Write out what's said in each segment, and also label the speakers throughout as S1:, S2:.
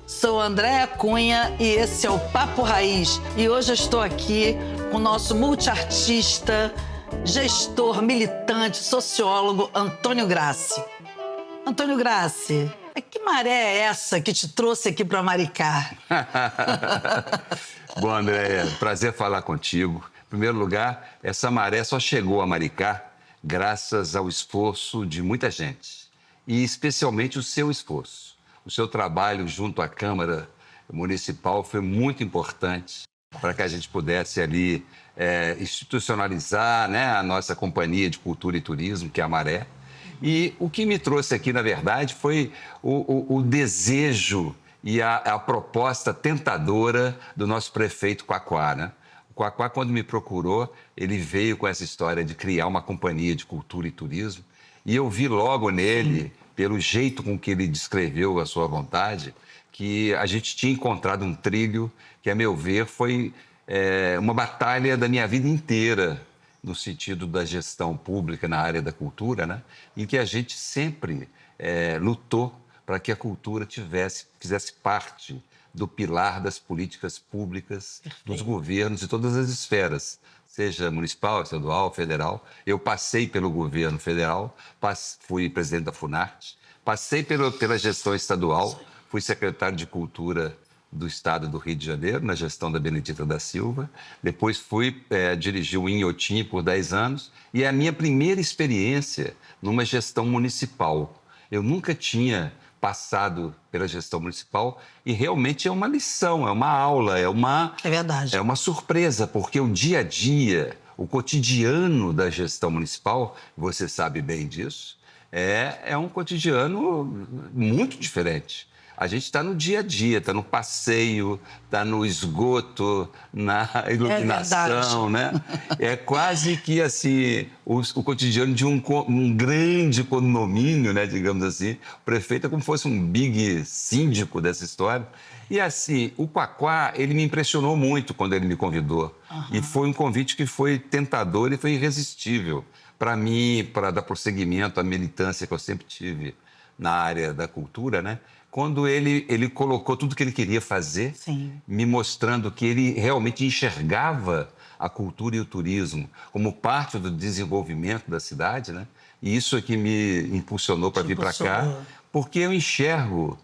S1: Sou Andréa Cunha e esse é o Papo Raiz. E hoje eu estou aqui com o nosso multiartista, gestor, militante, sociólogo, Antônio Grassi. Antônio Grassi, que maré é essa que te trouxe aqui para Maricá?
S2: Bom, Andréa, prazer falar contigo. Em primeiro lugar, essa maré só chegou a Maricá graças ao esforço de muita gente. E especialmente o seu esforço. O seu trabalho junto à Câmara Municipal foi muito importante para que a gente pudesse ali institucionalizar, né, a nossa Companhia de Cultura e Turismo, que é a Maré. E o que me trouxe aqui, na verdade, foi o desejo e a proposta tentadora do nosso prefeito Quaquá, né? O Quaquá, quando me procurou, ele veio com essa história de criar uma companhia de cultura e turismo. E eu vi logo nele, pelo jeito com que ele descreveu a sua vontade, que a gente tinha encontrado um trilho que, a meu ver, foi uma batalha da minha vida inteira, no sentido da gestão pública na área da cultura, né? Em que a gente sempre lutou para que a cultura fizesse parte do pilar das políticas públicas, dos governos e todas as esferas, seja municipal, estadual, federal. Eu passei pelo governo federal, fui presidente da Funarte, passei pela gestão estadual, fui secretário de Cultura do Estado do Rio de Janeiro, na gestão da Benedita da Silva. Depois fui dirigir o Inhotim por 10 anos e é a minha primeira experiência numa gestão municipal. Eu nunca tinha passado pela gestão municipal e realmente é uma lição, é uma aula,
S1: É verdade.
S2: É uma surpresa, porque o dia a dia, o cotidiano da gestão municipal, você sabe bem disso, é um cotidiano muito diferente. A gente está no dia a dia, está no passeio, está no esgoto, na iluminação, né? É quase que assim o cotidiano de um grande condomínio, né? Digamos assim. O prefeito é como se fosse um big síndico dessa história. E assim, o Quaquá, ele me impressionou muito quando ele me convidou. E foi um convite que foi tentador e foi irresistível para mim, para dar prosseguimento à militância que eu sempre tive na área da cultura, né? Quando ele colocou tudo que ele queria fazer,
S1: Sim,
S2: me mostrando que ele realmente enxergava a cultura e o turismo como parte do desenvolvimento da cidade, né? E isso é que me impulsionou para vir para cá, porque eu enxergo,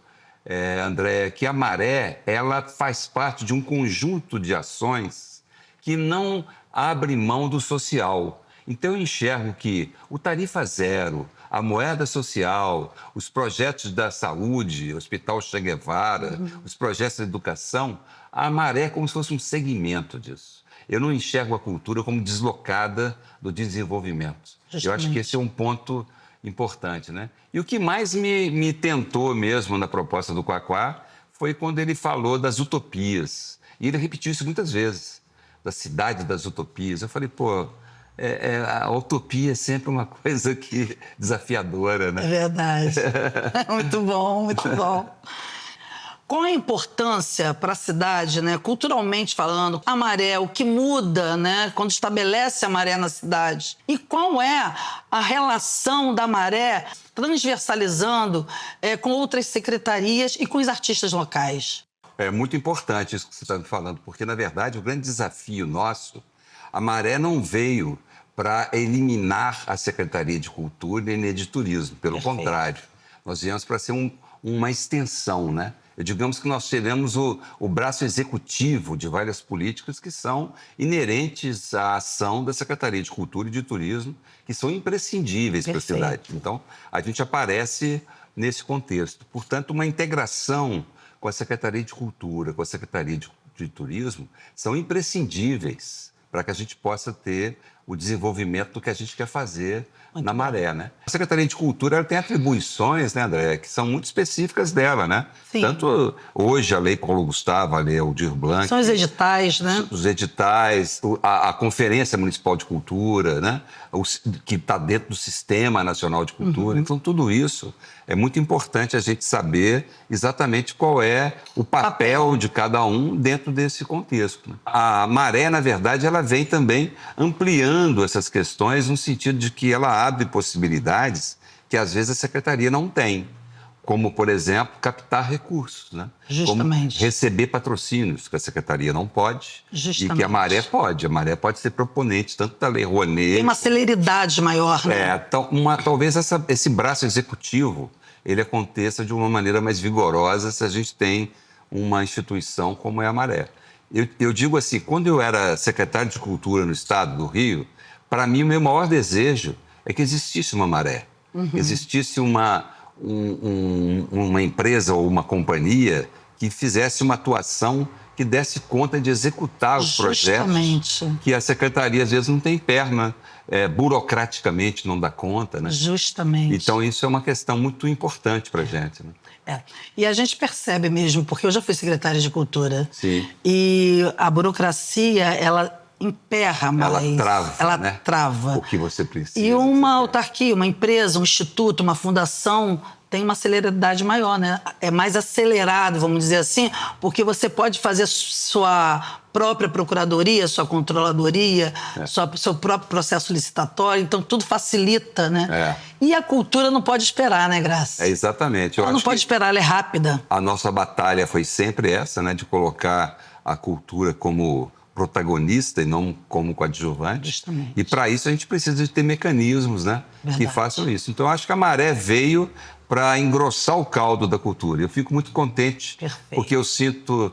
S2: André, que a Maré, ela faz parte de um conjunto de ações que não abre mão do social. Então, eu enxergo que o Tarifa Zero, a moeda social, os projetos da saúde, o Hospital Che Guevara, os projetos da educação, a Maré é como se fosse um segmento disso. Eu não enxergo a cultura como deslocada do desenvolvimento.
S1: Justamente.
S2: Eu acho que esse é um ponto importante, né? E o que mais me tentou mesmo na proposta do Quaquá foi quando ele falou das utopias. E ele repetiu isso muitas vezes, da cidade das utopias. Eu falei, pô, a utopia é sempre uma coisa desafiadora, né?
S1: é verdade. Muito bom, muito bom. Qual a importância para a cidade, né, culturalmente falando, a Maré, o que muda, né, quando estabelece a Maré na cidade? E qual é a relação da Maré transversalizando com outras secretarias e com os artistas locais?
S2: É muito importante isso que você está me falando, porque, na verdade, o grande desafio nosso, a Maré não veio para eliminar a Secretaria de Cultura e nem de Turismo. Pelo
S1: Perfeito.
S2: contrário, nós viemos para ser uma extensão, né? Digamos que nós teremos o braço executivo de várias políticas que são inerentes à ação da Secretaria de Cultura e de Turismo, que são imprescindíveis para a cidade. Então, a gente aparece nesse contexto. Portanto, uma integração com a Secretaria de Cultura, com a Secretaria de Turismo, são imprescindíveis para que a gente possa ter o desenvolvimento do que a gente quer fazer na Maré, né? A Secretaria de Cultura ela tem atribuições, né, André, que são muito específicas dela, né?
S1: Sim.
S2: Tanto hoje a Lei Paulo Gustavo, a Lei Aldir Blanc...
S1: São os editais, né?
S2: Os editais, a Conferência Municipal de Cultura, né? Que está dentro do Sistema Nacional de Cultura. Então, tudo isso é muito importante a gente saber exatamente qual é o papel de cada um dentro desse contexto, né? A Maré, na verdade, ela vem também ampliando essas questões no sentido de que ela abre possibilidades que, às vezes, a Secretaria não tem. como, por exemplo, captar recursos, né?
S1: Justamente.
S2: Como receber patrocínios, que a Secretaria não pode,
S1: Justamente.
S2: e que a Maré pode. A Maré pode ser proponente tanto da Lei Rouanet...
S1: Tem uma celeridade maior, né?
S2: Talvez esse braço executivo ele aconteça de uma maneira mais vigorosa se a gente tem uma instituição como é a Maré. Eu digo assim, quando eu era secretário de Cultura no estado do Rio, para mim o meu maior desejo é que existisse uma Maré, existisse uma empresa ou uma companhia que fizesse uma atuação que desse conta de executar os projetos que a Secretaria às vezes não tem perna, burocraticamente não dá conta, né?
S1: Justamente.
S2: Então isso é uma questão muito importante para a gente, né?
S1: E a gente percebe mesmo, porque eu já fui secretária de Cultura.
S2: Sim.
S1: E a burocracia, ela emperra mais.
S2: Ela trava,
S1: ela
S2: né?
S1: trava.
S2: O que você precisa.
S1: E uma autarquia, uma empresa, um instituto, uma fundação tem uma celeridade maior, né? É mais acelerado, vamos dizer assim, porque você pode fazer sua própria procuradoria, sua controladoria, seu próprio processo licitatório, então tudo facilita, né? E a cultura não pode esperar, né, Graça?
S2: Exatamente.
S1: Ela não pode esperar, ela é rápida.
S2: A nossa batalha foi sempre essa, né? De colocar a cultura como protagonista e não como coadjuvante.
S1: Justamente.
S2: E para isso a gente precisa de ter mecanismos, né?
S1: Verdade.
S2: Que façam isso. Então acho que a Maré veio para engrossar o caldo da cultura. Eu fico muito contente, porque eu sinto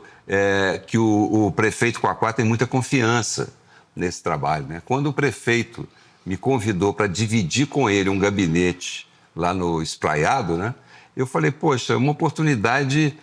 S2: que o prefeito Quaquá tem muita confiança nesse trabalho, né? Quando o prefeito me convidou para dividir com ele um gabinete lá no Espraiado, né? Eu falei, poxa, uma oportunidade,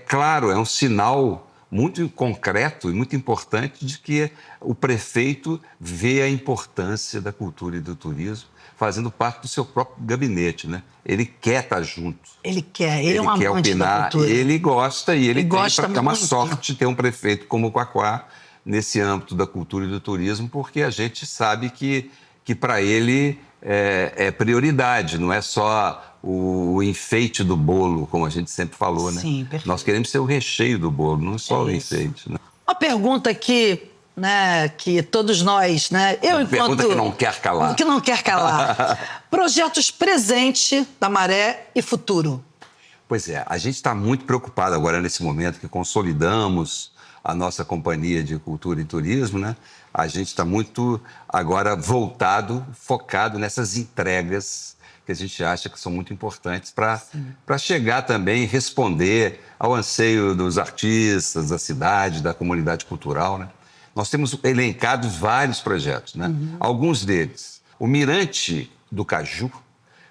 S2: claro, é um sinal muito concreto e muito importante de que o prefeito vê a importância da cultura e do turismo fazendo parte do seu próprio gabinete, né? Ele quer estar junto.
S1: Ele quer, ele é um
S2: quer
S1: amante
S2: opinar,
S1: da cultura.
S2: ele gosta e ele
S1: gosta
S2: é uma sorte ter um prefeito como o Quaquá nesse âmbito da cultura e do turismo, porque a gente sabe que para ele é prioridade, não é só o enfeite do bolo, como a gente sempre falou, né?
S1: Sim, perfeito.
S2: Nós queremos ser o recheio do bolo, não só o enfeite, né?
S1: Uma pergunta que, né, que todos nós, né?
S2: Pergunta que não quer calar.
S1: Que não quer calar. Projetos presente da Maré e futuro.
S2: Pois é, a gente está muito preocupado agora nesse momento que consolidamos a nossa companhia de cultura e turismo, né? A gente está muito agora voltado, focado nessas entregas que a gente acha que são muito importantes para chegar também e responder ao anseio dos artistas, da cidade, da comunidade cultural, né? Nós temos elencados vários projetos, né? Alguns deles. O Mirante do Caju,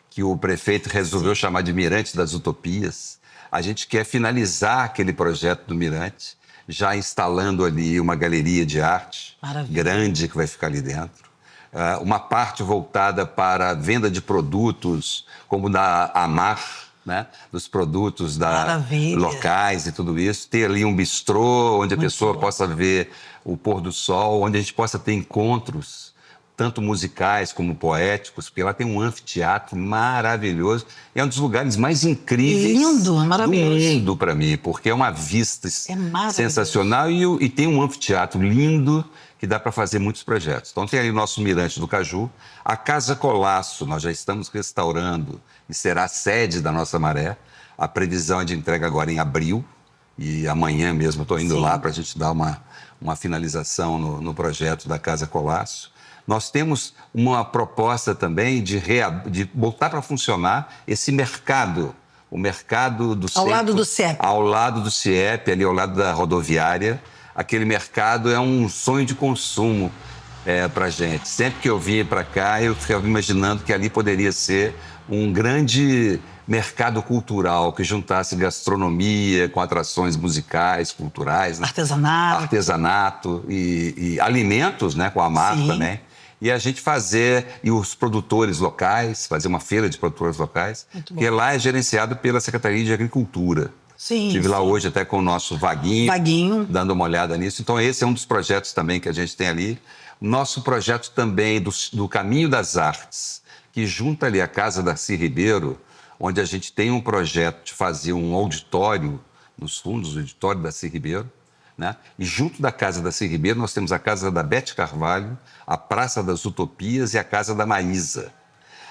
S2: que o prefeito resolveu chamar de Mirante das Utopias. A gente quer finalizar aquele projeto do Mirante, já instalando ali uma galeria de arte grande que vai ficar ali dentro. Uma parte voltada para a venda de produtos, como da Amar, né? Dos produtos locais e tudo isso. Ter ali um bistrô onde a pessoa possa ver o pôr do sol, onde a gente possa ter encontros, tanto musicais como poéticos, porque lá tem um anfiteatro maravilhoso. É um dos lugares mais incríveis
S1: do
S2: mundo para mim, porque é uma vista sensacional e tem um anfiteatro lindo que dá para fazer muitos projetos. Então tem ali o nosso Mirante do Caju, a Casa Colasso, nós já estamos restaurando e será a sede da nossa Maré. A previsão é de entrega agora em abril e amanhã mesmo eu estou indo lá para a gente dar uma finalização no projeto da Casa Colasso. Nós temos uma proposta também de botar para funcionar esse mercado, o mercado do
S1: Ao lado do CIEP.
S2: Ao lado do CIEP, ali ao lado da rodoviária. Aquele mercado é um sonho de consumo para a gente. Sempre que eu vinha para cá, eu ficava imaginando que ali poderia ser um grande mercado cultural que juntasse gastronomia com atrações musicais, culturais, né? Artesanato e alimentos, né? Com a Mar também. E a gente e os produtores locais, fazer uma feira de produtores locais, que lá é gerenciado pela Secretaria de Agricultura. Estive lá hoje até com o nosso Vaguinho, dando uma olhada nisso. Então esse é um dos projetos também que a gente tem ali. Nosso projeto também do Caminho das Artes, que junta ali a Casa Darcy Ribeiro, onde a gente tem um projeto de fazer um auditório nos fundos, o auditório Darcy Ribeiro, né? E junto da Casa Darcy Ribeiro nós temos a Casa da Bete Carvalho, a Praça das Utopias e a Casa da Maísa.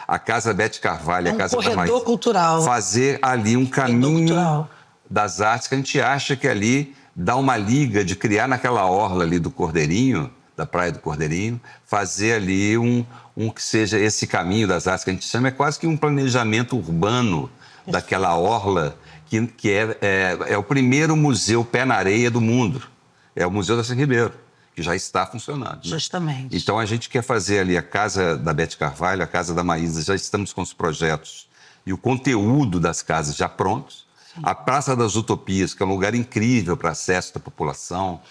S2: a Casa Bete Carvalho,
S1: É
S2: a
S1: um
S2: Casa da
S1: corredor
S2: Maísa,
S1: cultural.
S2: fazer ali um caminho
S1: cultural.
S2: das artes que a gente acha que ali dá uma liga de criar naquela orla ali do Cordeirinho, da Praia do Cordeirinho, fazer ali um que seja esse caminho das artes que a gente chama, é quase que um planejamento urbano daquela orla, que é o primeiro museu pé na areia do mundo. É o Museu da Serra Ribeiro, que já está funcionando. Né?
S1: Justamente.
S2: Então, a gente quer fazer ali a Casa da Bete Carvalho, a Casa da Maísa, já estamos com os projetos e o conteúdo das casas já prontos. Sim. A Praça das Utopias, que é um lugar incrível para acesso da população,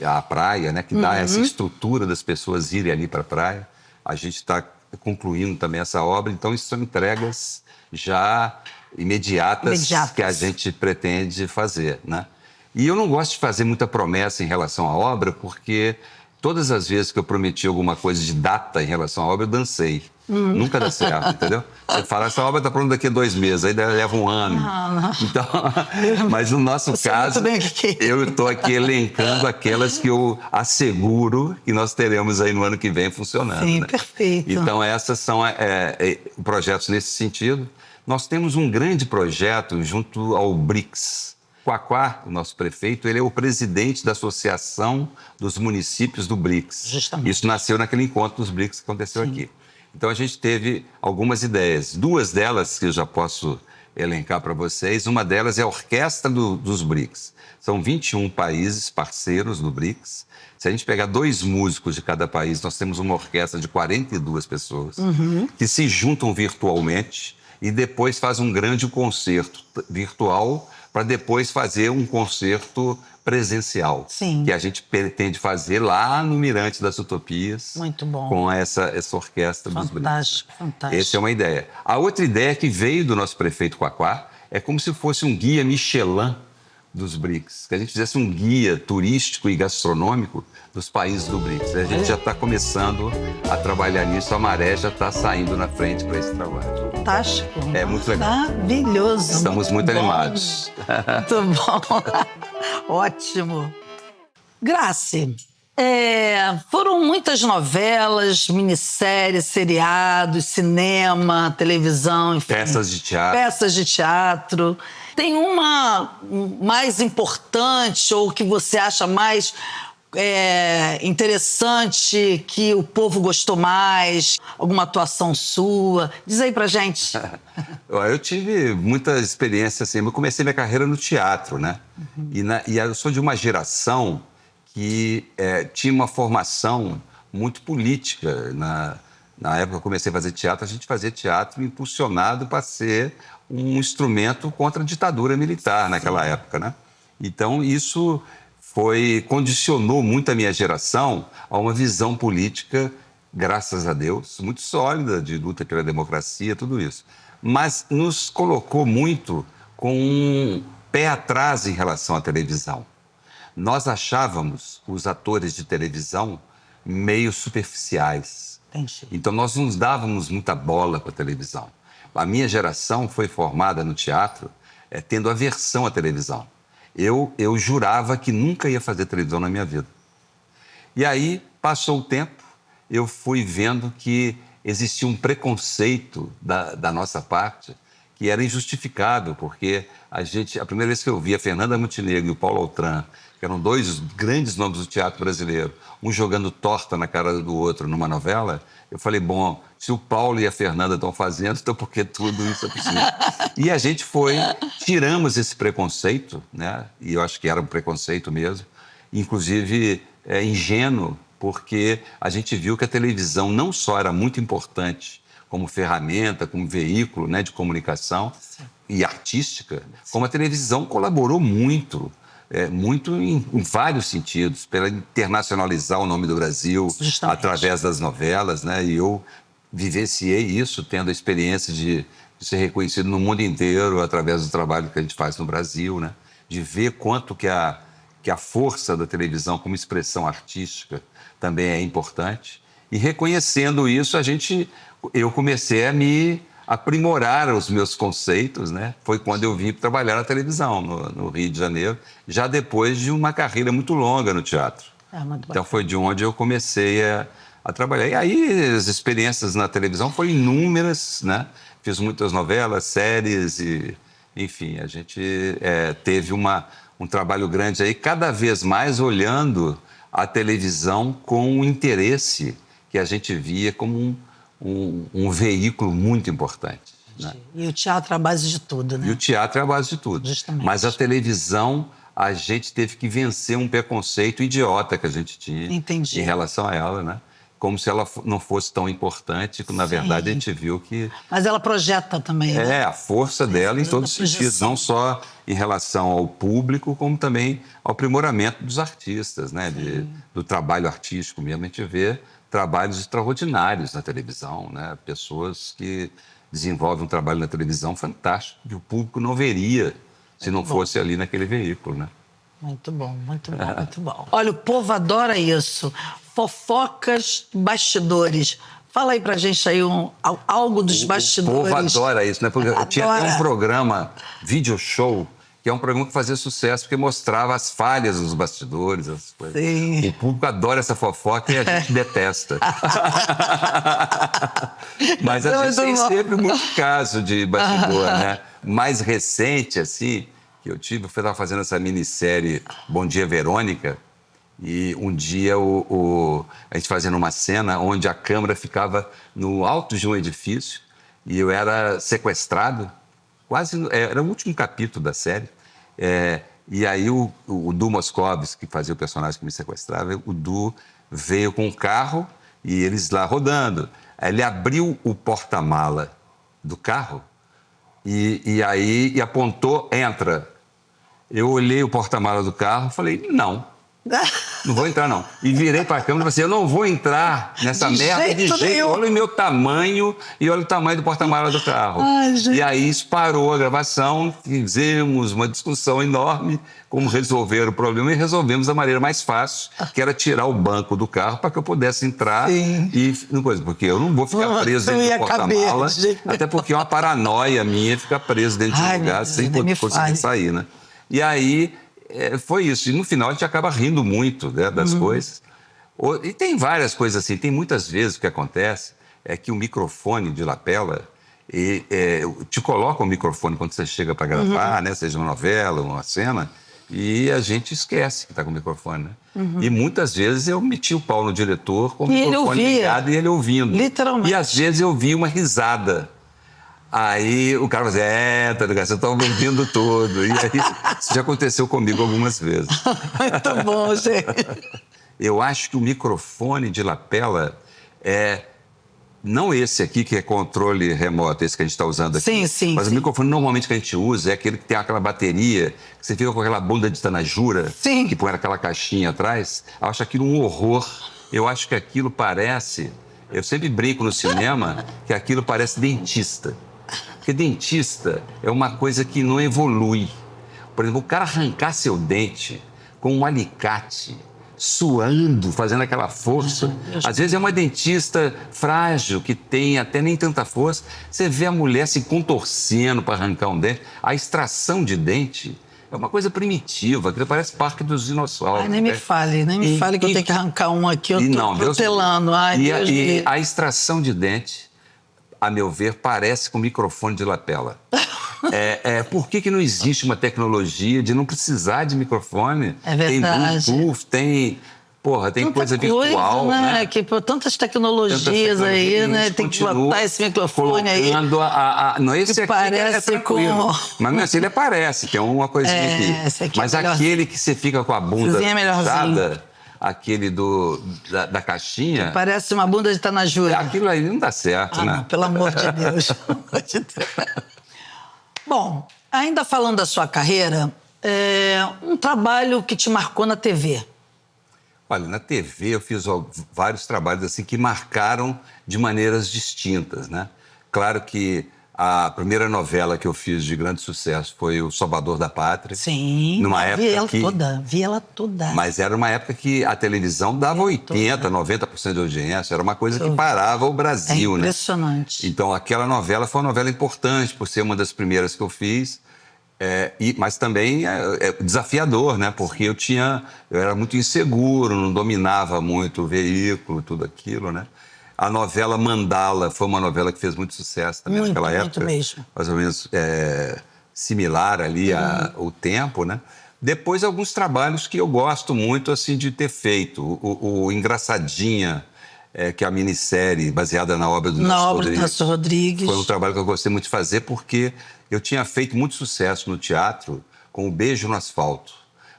S2: a praia, né, que dá essa estrutura das pessoas irem ali para a praia. A gente está concluindo também essa obra, então isso são entregas já imediatas. Que a gente pretende fazer, né? E eu não gosto de fazer muita promessa em relação à obra, porque todas as vezes que eu prometi alguma coisa de data em relação à obra, eu dancei. Nunca dá certo, entendeu? Você fala, essa obra está pronta daqui a 2 meses, aí leva um ano.
S1: Não.
S2: Então, mas no nosso caso, eu estou aqui elencando aquelas que eu asseguro que nós teremos aí no ano que vem funcionando.
S1: Sim,
S2: né?
S1: Perfeito.
S2: Então, essas são projetos nesse sentido. Nós temos um grande projeto junto ao BRICS. Quaquá, o nosso prefeito, ele é o presidente da Associação dos Municípios do BRICS.
S1: Justamente.
S2: Isso nasceu naquele encontro dos BRICS que aconteceu aqui. Então, a gente teve algumas ideias. 2 delas que eu já posso elencar para vocês. Uma delas é a Orquestra dos BRICS. São 21 países parceiros do BRICS. Se a gente pegar 2 músicos de cada país, nós temos uma orquestra de 42 pessoas que se juntam virtualmente e depois fazem um grande concerto virtual para depois fazer um concerto presencial.
S1: Sim.
S2: Que a gente pretende fazer lá no Mirante das Utopias.
S1: Muito bom.
S2: Com essa orquestra dos BRICS.
S1: Fantástico, fantástico.
S2: Essa é uma ideia. A outra ideia que veio do nosso prefeito Quaquá é como se fosse um guia Michelin dos BRICS, que a gente fizesse um guia turístico e gastronômico dos países do BRICS. A gente já está começando a trabalhar nisso, a Maré já está saindo na frente para esse trabalho.
S1: Fantástico.
S2: É muito legal.
S1: Maravilhoso.
S2: Estamos muito animados.
S1: Muito bom. Ótimo. Grace, foram muitas novelas, minisséries, seriados, cinema, televisão, enfim.
S2: Peças de teatro.
S1: Peças de teatro. Tem uma mais importante ou que você acha mais interessante, que o povo gostou mais? Alguma atuação sua? Diz aí pra gente.
S2: Eu tive muita experiência assim. Eu comecei minha carreira no teatro, né? E eu sou de uma geração que tinha uma formação muito política. Na época que eu comecei a fazer teatro, a gente fazia teatro impulsionado para ser um instrumento contra a ditadura militar naquela época, né? Então, isso condicionou muito a minha geração a uma visão política, graças a Deus, muito sólida, de luta pela democracia, tudo isso. Mas nos colocou muito com um pé atrás em relação à televisão. Nós achávamos os atores de televisão meio superficiais.
S1: Entendi.
S2: Então, nós não dávamos muita bola para a televisão. A minha geração foi formada no teatro tendo aversão à televisão. Eu jurava que nunca ia fazer televisão na minha vida. E aí, passou o tempo, eu fui vendo que existia um preconceito da nossa parte que era injustificável, porque a primeira vez que eu vi a Fernanda Montenegro e o Paulo Autran, que eram 2 grandes nomes do teatro brasileiro, um jogando torta na cara do outro numa novela, eu falei, bom, se o Paulo e a Fernanda estão fazendo, então por que tudo isso é possível? E a gente tiramos esse preconceito, né? E eu acho que era um preconceito mesmo, inclusive ingênuo, porque a gente viu que a televisão não só era muito importante como ferramenta, como veículo, né, de comunicação e artística, como a televisão colaborou muito em vários sentidos, para internacionalizar o nome do Brasil. Justamente. Através das novelas, né? E eu vivenciei isso, tendo a experiência de ser reconhecido no mundo inteiro através do trabalho que a gente faz no Brasil, né? De ver quanto que a força da televisão como expressão artística também é importante. E reconhecendo isso, eu comecei a me aprimorar os meus conceitos, né? Foi quando eu vim trabalhar na televisão, no Rio de Janeiro, já depois de uma carreira muito longa no teatro. Então foi de onde eu comecei a trabalhar. E aí as experiências na televisão foram inúmeras, né? Fiz muitas novelas, séries e, enfim, a gente teve um trabalho grande aí, cada vez mais olhando a televisão com um interesse que a gente via como um veículo muito importante. Né?
S1: E o teatro é a base de tudo, né?
S2: E o teatro é a base de tudo.
S1: Justamente.
S2: Mas a televisão, a gente teve que vencer um preconceito idiota que a gente tinha
S1: Entendi.
S2: em relação a ela, né? Como se ela não fosse tão importante, que na verdade a gente viu que...
S1: Mas ela projeta também, né?
S2: a força dela em todos os sentidos, não só em relação ao público, como também ao aprimoramento dos artistas, né? Do trabalho artístico mesmo. A gente vê trabalhos extraordinários na televisão, né? Pessoas que desenvolvem um trabalho na televisão fantástico, que o público não veria se não fosse ali naquele veículo, né?
S1: Muito bom, muito bom, muito bom. Olha, o povo adora isso. Fofocas, bastidores. Fala aí pra gente aí algo dos bastidores.
S2: O povo adora isso, né? Porque tinha até um programa, Video Show, que é um programa que fazia sucesso, porque mostrava as falhas dos bastidores, as coisas.
S1: Sim.
S2: O público adora essa fofoca e a gente detesta. Mas a gente tem sempre muito caso de bastidor, né? Mais recente, assim, que eu estava fazendo essa minissérie Bom Dia, Verônica, e um dia a gente fazendo uma cena onde a câmera ficava no alto de um edifício e eu era sequestrado, era o último capítulo da série, e aí o Du Moscovitz, que fazia o personagem que me sequestrava, o Du veio com um carro e eles lá rodando. Aí ele abriu o porta-mala do carro e aí apontou, entra. Eu olhei o porta-mala do carro e falei, não vou entrar, não. E virei para a câmera e falei assim, eu não vou entrar nessa merda de jeito. Olha o meu tamanho e olha o tamanho do porta-mala do carro.
S1: Ai,
S2: e aí isso parou a gravação, fizemos uma discussão enorme como resolver o problema e resolvemos da maneira mais fácil, que era tirar o banco do carro para que eu pudesse entrar.
S1: Sim.
S2: Porque eu não vou ficar preso dentro do porta-mala, até porque é uma paranoia minha ficar preso dentro de um lugar sem conseguir sair, né? E aí foi isso. E no final a gente acaba rindo muito, né, das coisas. E tem várias coisas assim. Tem muitas vezes o que acontece é que o microfone de lapela te coloca o microfone quando você chega para gravar, né, seja uma novela, uma cena, e a gente esquece que está com o microfone, né? E muitas vezes eu meti o pau no diretor com o microfone ligado e ele ouvindo.
S1: Literalmente.
S2: E às vezes eu vi uma risada. Aí o cara vai dizer, tá ligado? Você tá ouvindo tudo. E aí isso já aconteceu comigo algumas vezes.
S1: Muito bom, gente.
S2: Eu acho que o microfone de lapela não esse aqui, que é controle remoto, esse que a gente está usando aqui.
S1: Sim.
S2: Mas o microfone normalmente que a gente usa é aquele que tem aquela bateria, que você fica com aquela bunda de tanajura, que põe aquela caixinha atrás. Eu acho aquilo um horror. Eu acho que aquilo parece... Eu sempre brinco no cinema que aquilo parece dentista. Porque dentista é uma coisa que não evolui. Por exemplo, o cara arrancar seu dente com um alicate, suando, fazendo aquela força. Às vezes é uma dentista frágil, que tem até nem tanta força. Você vê a mulher se contorcendo para arrancar um dente. A extração de dente é uma coisa primitiva, que parece Parque dos Dinossauros.
S1: Ai, nem me fale que eu tenho que arrancar um aqui, eu tô protelando.
S2: E a extração de dente, a meu ver, parece com microfone de lapela. Por que não existe uma tecnologia de não precisar de microfone?
S1: É verdade.
S2: Tem Bluetooth, tem coisa virtual, né?
S1: Tantas tecnologias aí, né? Tem que botar esse microfone aí.
S2: Não, esse aqui
S1: parece
S2: tranquilo. Mas ele aparece, tem uma coisinha aqui.
S1: Esse aqui
S2: mas aquele que você fica com a bunda fechada, aquele da caixinha...
S1: Que parece uma bunda de tanajura.
S2: Aquilo aí não dá certo, né?
S1: Não, pelo amor de Deus. Bom, ainda falando da sua carreira, um trabalho que te marcou na TV.
S2: Olha, na TV eu fiz vários trabalhos assim que marcaram de maneiras distintas, né? Claro que a primeira novela que eu fiz de grande sucesso foi O Salvador da Pátria.
S1: Sim, vi ela toda.
S2: Mas era uma época que a televisão dava 80%, 90% de audiência. Era uma coisa que parava o Brasil,
S1: impressionante.
S2: Né? Então, aquela novela foi uma novela importante, por ser uma das primeiras que eu fiz. Mas também é desafiador, né? Porque eu era muito inseguro, não dominava muito o veículo, tudo aquilo, né? A novela Mandala foi uma novela que fez muito sucesso também naquela época.
S1: Muito mesmo.
S2: Mais ou menos similar ali ao tempo, né? Depois, alguns trabalhos que eu gosto muito assim de ter feito. O Engraçadinha, que é a minissérie baseada na obra do
S1: Nelson Rodrigues.
S2: Foi um trabalho que eu gostei muito de fazer porque eu tinha feito muito sucesso no teatro com O Beijo no Asfalto,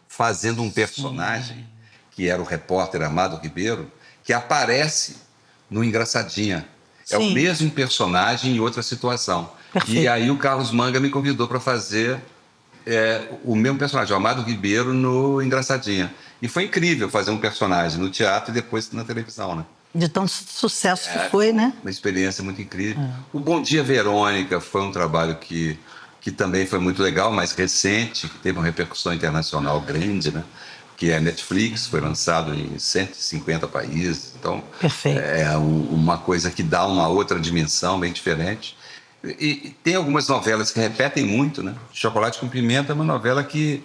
S2: fazendo um personagem que era o repórter Amado Ribeiro, que aparece no Engraçadinha. É o mesmo personagem em outra situação. Perfeito. E aí o Carlos Manga me convidou para fazer o mesmo personagem, o Amado Ribeiro, no Engraçadinha. E foi incrível fazer um personagem no teatro e depois na televisão, né?
S1: De tanto sucesso que foi, né?
S2: Uma experiência muito incrível. O Bom Dia, Verônica foi um trabalho que também foi muito legal, mais recente, que teve uma repercussão internacional grande, né? Que é a Netflix, foi lançado em 150 países. Então,
S1: perfeito.
S2: É uma coisa que dá uma outra dimensão bem diferente. E tem algumas novelas que repetem muito, né? Chocolate com Pimenta é uma novela que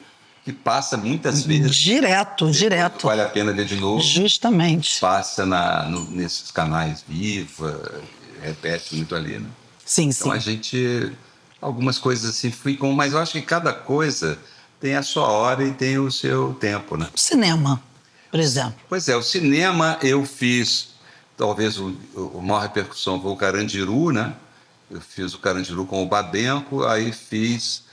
S2: passa muitas vezes.
S1: Direto.
S2: Vale a pena ver de novo.
S1: Justamente.
S2: Passa nesses canais Viva, repete muito ali, né?
S1: Sim,
S2: então, a gente... Algumas coisas assim ficam... Mas eu acho que cada coisa tem a sua hora e tem o seu tempo, né?
S1: O cinema, por exemplo.
S2: Pois é, o cinema eu fiz... Talvez a maior repercussão foi o Carandiru, né? Eu fiz o Carandiru com o Babenco, aí fiz...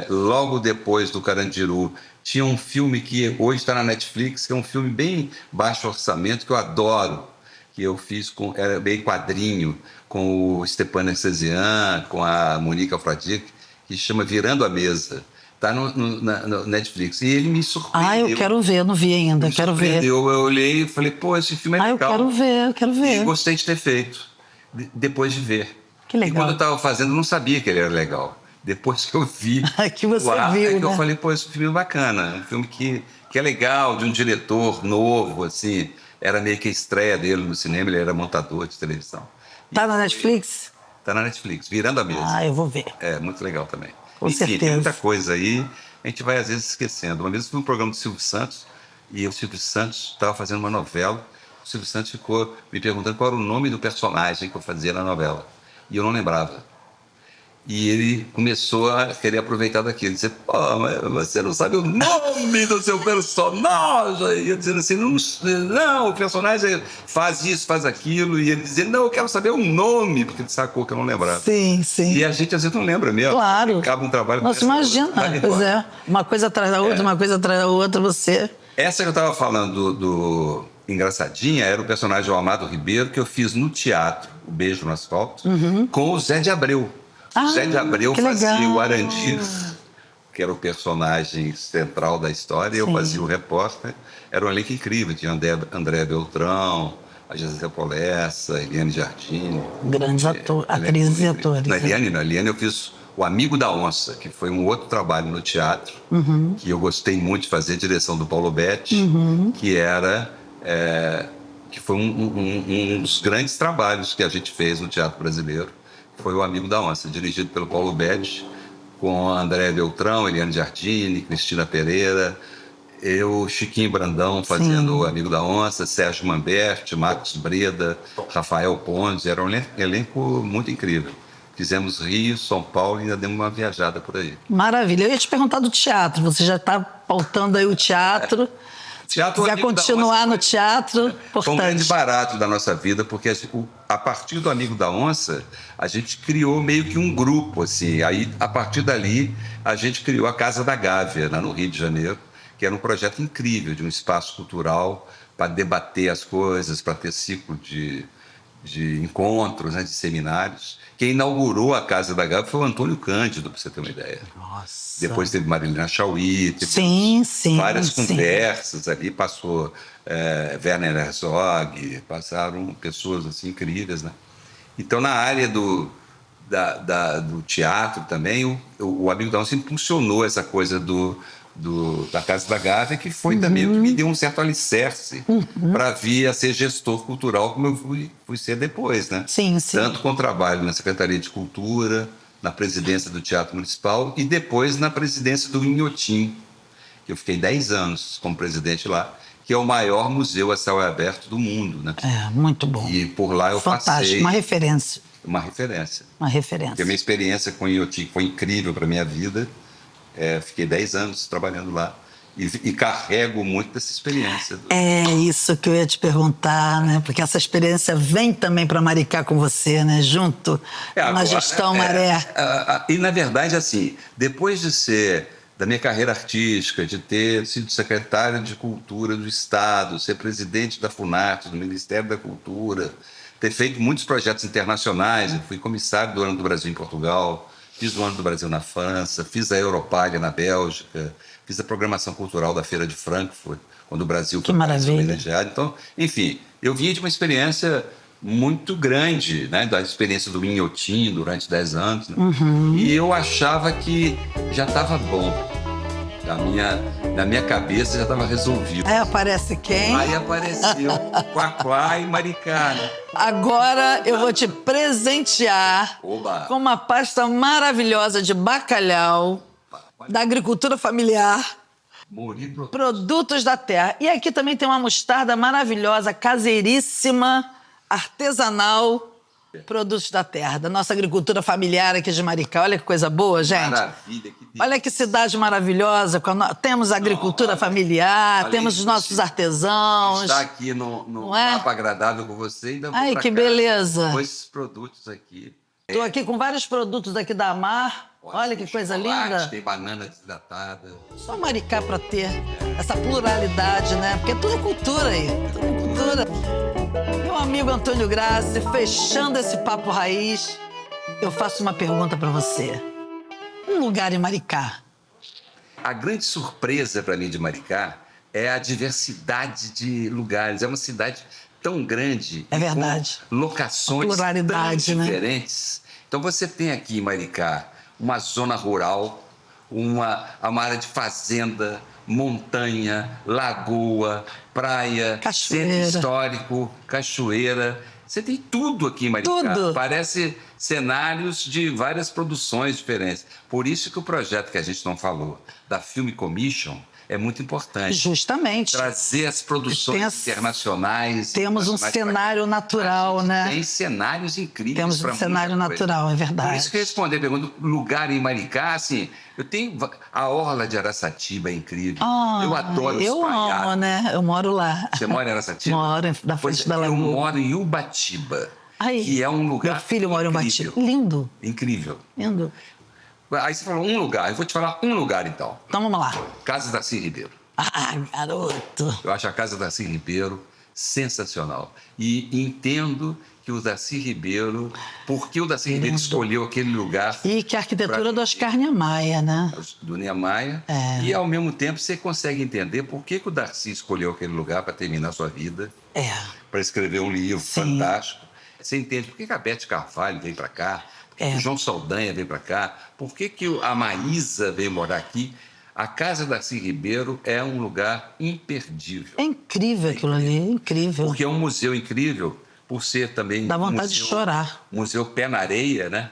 S2: logo depois do Carandiru, tinha um filme que hoje está na Netflix, que é um filme bem baixo orçamento, que eu adoro, que eu fiz era bem quadrinho, com o Stepan Arcesian, com a Monique Alfradique, que chama Virando a Mesa. Está no Netflix. E ele me surpreendeu.
S1: Eu quero ver, não vi ainda, quero ver.
S2: Eu olhei e falei, pô, esse filme é legal.
S1: Eu quero ver.
S2: E gostei de ter feito, depois de ver.
S1: Que legal.
S2: E quando eu estava fazendo, eu não sabia que ele era legal. Depois que eu vi,
S1: que você viu, né?
S2: Eu falei, pô, esse filme é bacana, um filme que é legal, de um diretor novo, assim, era meio que a estreia dele no cinema, ele era montador de televisão.
S1: Tá na Netflix?
S2: Tá na Netflix, Virando a Mesa.
S1: Eu vou ver.
S2: É, muito legal também.
S1: Com certeza.
S2: Tem muita coisa aí, a gente vai às vezes esquecendo. Uma vez eu fui um programa do Silvio Santos, e o Silvio Santos estava fazendo uma novela, o Silvio Santos ficou me perguntando qual era o nome do personagem que eu fazia na novela. E eu não lembrava. E ele começou a querer aproveitar daquilo. Ele disse, pô, mas você não sabe o nome do seu personagem. E eu dizendo assim, não, o personagem faz isso, faz aquilo. E ele dizia, não, eu quero saber o nome, porque ele sacou que eu não lembrava.
S1: Sim.
S2: E a gente às vezes não lembra mesmo.
S1: Claro.
S2: Acaba um trabalho...
S1: Nossa, imagina. Pois é. Uma coisa atrás da outra, uma coisa atrás da outra, você...
S2: Essa que eu estava falando do Engraçadinha era o personagem do Amado Ribeiro, que eu fiz no teatro, O Beijo no Asfalto, com o Zé de Abreu. Zé de Abreu fazia o Arandir, que era o personagem central da história, e eu fazia o repórter. Era um elenco incrível, tinha André Beltrão, a Gisele Polessa, Eliane Jardine.
S1: Grandes atrizes e atores.
S2: Na Eliane eu fiz O Amigo da Onça, que foi um outro trabalho no teatro, que eu gostei muito de fazer, direção do Paulo Betti, que foi um dos grandes trabalhos que a gente fez no teatro brasileiro. Foi O Amigo da Onça, dirigido pelo Paulo Betti, com André Beltrão, Eliane Jardine, Cristina Pereira, eu, Chiquinho Brandão, fazendo O Amigo da Onça, Sérgio Mamberti, Marcos Breda, Rafael Pontes. Era um elenco muito incrível. Fizemos Rio, São Paulo e ainda demos uma viajada por aí.
S1: Maravilha. Eu ia te perguntar do teatro. Você já está pautando aí o teatro.
S2: Teatro,
S1: quiser continuar no teatro, importante.
S2: Foi um grande barato da nossa vida, porque a partir do Amigo da Onça, a gente criou meio que um grupo, assim. Aí, a partir dali, a gente criou a Casa da Gávea, lá no Rio de Janeiro, que era um projeto incrível, de um espaço cultural para debater as coisas, para ter ciclo de encontros, né, de seminários. Quem inaugurou a Casa da Gávea foi o Antônio Cândido, para você ter uma ideia.
S1: Nossa.
S2: Depois teve Marilena Chauí, teve várias conversas ali, passou Werner Herzog, passaram pessoas assim, incríveis, né? Então, na área do teatro também, o Amigo da Onça impulsionou essa coisa da Casa da Gávea, que foi também o que me deu um certo alicerce para vir a ser gestor cultural, como eu fui ser depois, né?
S1: Sim.
S2: Tanto com trabalho na Secretaria de Cultura, na presidência do Teatro Municipal e depois na presidência do Inhotim, que eu fiquei 10 anos como presidente lá, que é o maior museu a céu aberto do mundo, né?
S1: É, muito bom.
S2: E por lá eu
S1: Fantástico,
S2: passei...
S1: uma referência.
S2: Uma referência.
S1: Uma referência.
S2: Porque a minha experiência com o Inhotim foi incrível para a minha vida. Fiquei 10 anos trabalhando lá. E carrego muito dessa experiência.
S1: É isso que eu ia te perguntar, né? Porque essa experiência vem também para Maricá com você, né? Junto na gestão Maré.
S2: E, na verdade, assim, depois da minha carreira artística, de ter sido secretário de Cultura do Estado, ser presidente da Funarte, do Ministério da Cultura, ter feito muitos projetos internacionais, eu fui comissário do Ano do Brasil em Portugal, fiz o Ano do Brasil na França, fiz a Europalha na Bélgica, fiz a programação cultural da Feira de Frankfurt, quando o Brasil
S1: foi
S2: homenageado. Então, enfim, eu vinha de uma experiência muito grande, né, da experiência do Inhotim durante 10 anos, né? E eu achava que já estava bom. Na minha cabeça já estava resolvido.
S1: Aí aparece quem?
S2: Aí apareceu Quaquá e Maricá, né?
S1: Agora eu vou te presentear com uma pasta maravilhosa de bacalhau da agricultura familiar. Produtos da terra. E aqui também tem uma mostarda maravilhosa, caseiríssima, artesanal, produtos da terra, da nossa agricultura familiar aqui de Maricá. Olha que coisa boa, gente.
S2: Maravilha, que
S1: olha que cidade maravilhosa. Temos agricultura familiar, temos os nossos artesãos.
S2: Está aqui no papo agradável com você e ainda vou
S1: Ai, que
S2: cá,
S1: beleza.
S2: com esses produtos aqui.
S1: Estou aqui com vários produtos aqui da Amar. Olha que coisa linda.
S2: Tem banana desidratada.
S1: Só Maricá para ter essa pluralidade, né? Porque tudo é cultura aí. Tudo é cultura. Meu amigo Antônio Grassi, fechando esse papo raiz, eu faço uma pergunta para você. Um lugar em Maricá.
S2: A grande surpresa para mim de Maricá é a diversidade de lugares. É uma cidade tão grande.
S1: É verdade.
S2: Com locações
S1: pluralidade,
S2: tão diferentes. Né? Então você tem aqui em Maricá uma zona rural, uma área de fazenda, montanha, lagoa, praia,
S1: cachoeira.
S2: Centro histórico, cachoeira. Você tem tudo aqui em Maricá.
S1: Tudo.
S2: Parece cenários de várias produções diferentes. Por isso que o projeto que a gente não falou, da Film Commission, é muito importante.
S1: Justamente.
S2: Trazer as produções internacionais.
S1: Temos um cenário natural, né?
S2: Tem cenários incríveis.
S1: Temos um cenário natural, é verdade.
S2: Por isso que eu respondi a pergunta, lugar em Maricá, assim, eu tenho a Orla de Araçatiba, é incrível. Eu adoro os
S1: Eu amo, né? Eu moro lá.
S2: Você mora em Araçatiba?
S1: Moro na frente da lagoa.
S2: Eu moro em Ubatiba, que é um lugar
S1: Meu filho mora em Ubatiba.
S2: Lindo. Incrível.
S1: Lindo.
S2: Aí você falou um lugar, eu vou te falar um lugar então.
S1: Então vamos lá.
S2: Casa Darcy Ribeiro.
S1: Ah, garoto.
S2: Eu acho a Casa Darcy Ribeiro sensacional. E entendo que o Darcy Ribeiro, porque o Darcy Ribeiro escolheu aquele lugar.
S1: E que a arquitetura do Oscar Niemeyer, né?
S2: Do Niemeyer. E ao mesmo tempo você consegue entender por que o Darcy escolheu aquele lugar para terminar a sua vida. Para escrever um livro fantástico. Você entende por que a Beth Carvalho veio para cá. Por que o João Saldanha veio para cá? Por que a Maísa veio morar aqui? A Casa Darcy Ribeiro é um lugar imperdível.
S1: É incrível aquilo ali, é incrível.
S2: Porque é um museu incrível, por ser também...
S1: Dá vontade de chorar.
S2: Museu pé na areia, né?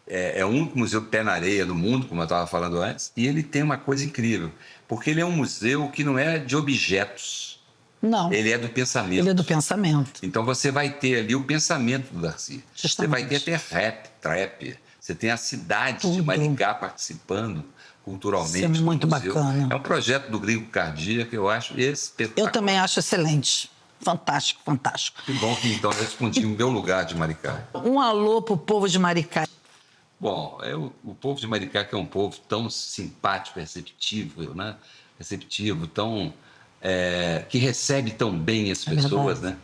S2: É o único museu pé na areia do mundo, como eu estava falando antes. E ele tem uma coisa incrível, porque ele é um museu que não é de objetos.
S1: Não.
S2: Ele é do pensamento.
S1: Ele é do pensamento.
S2: Então você vai ter ali o pensamento do Darcy.
S1: Justamente.
S2: Você vai ter até rap, trap. Você tem a cidade de Maricá participando culturalmente.
S1: Isso é muito bacana.
S2: É um projeto do Gringo Cardia que eu acho espetacular.
S1: Eu também acho excelente. Fantástico, fantástico.
S2: Que bom que então eu respondi o meu lugar de Maricá.
S1: Um alô pro povo de Maricá.
S2: Bom, o povo de Maricá, que é um povo tão simpático, receptivo, né? Receptivo, tão... que recebe tão bem as pessoas, né?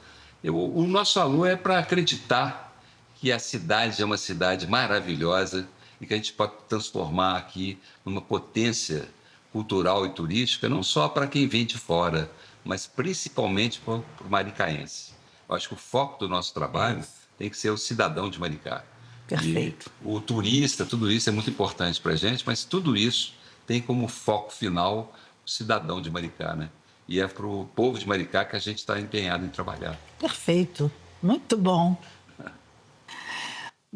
S2: O nosso alô é para acreditar que a cidade é uma cidade maravilhosa e que a gente pode transformar aqui numa potência cultural e turística, não só para quem vem de fora, mas principalmente para o maricaense. Eu acho que o foco do nosso trabalho tem que ser o cidadão de Maricá.
S1: Perfeito.
S2: E o turista, tudo isso é muito importante para a gente, mas tudo isso tem como foco final o cidadão de Maricá, né? E é para o povo de Maricá que a gente está empenhado em trabalhar.
S1: Perfeito. Muito bom.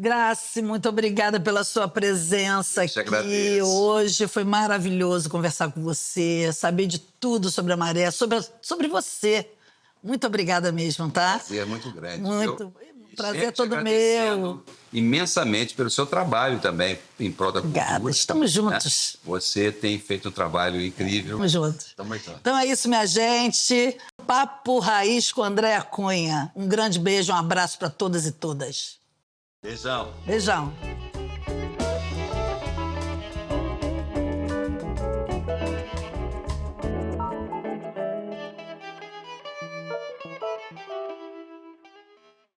S1: Grace, muito obrigada pela sua presença
S2: Eu te
S1: aqui
S2: agradeço.
S1: hoje. Foi maravilhoso conversar com você, saber de tudo sobre a maré, sobre você. Muito obrigada mesmo, tá?
S2: Prazer muito grande.
S1: Muito.
S2: E
S1: Prazer
S2: sempre te
S1: todo
S2: agradecendo
S1: meu.
S2: imensamente pelo seu trabalho também em prol da
S1: Obrigada,
S2: cultura.
S1: estamos juntos.
S2: Né? Você tem feito um trabalho incrível.
S1: Tamo junto.
S2: Tamo junto.
S1: Então é isso, minha gente. Papo Raiz com Andréa Cunha. Um grande beijo, um abraço para todas e todas.
S2: Beijão.
S1: Beijão.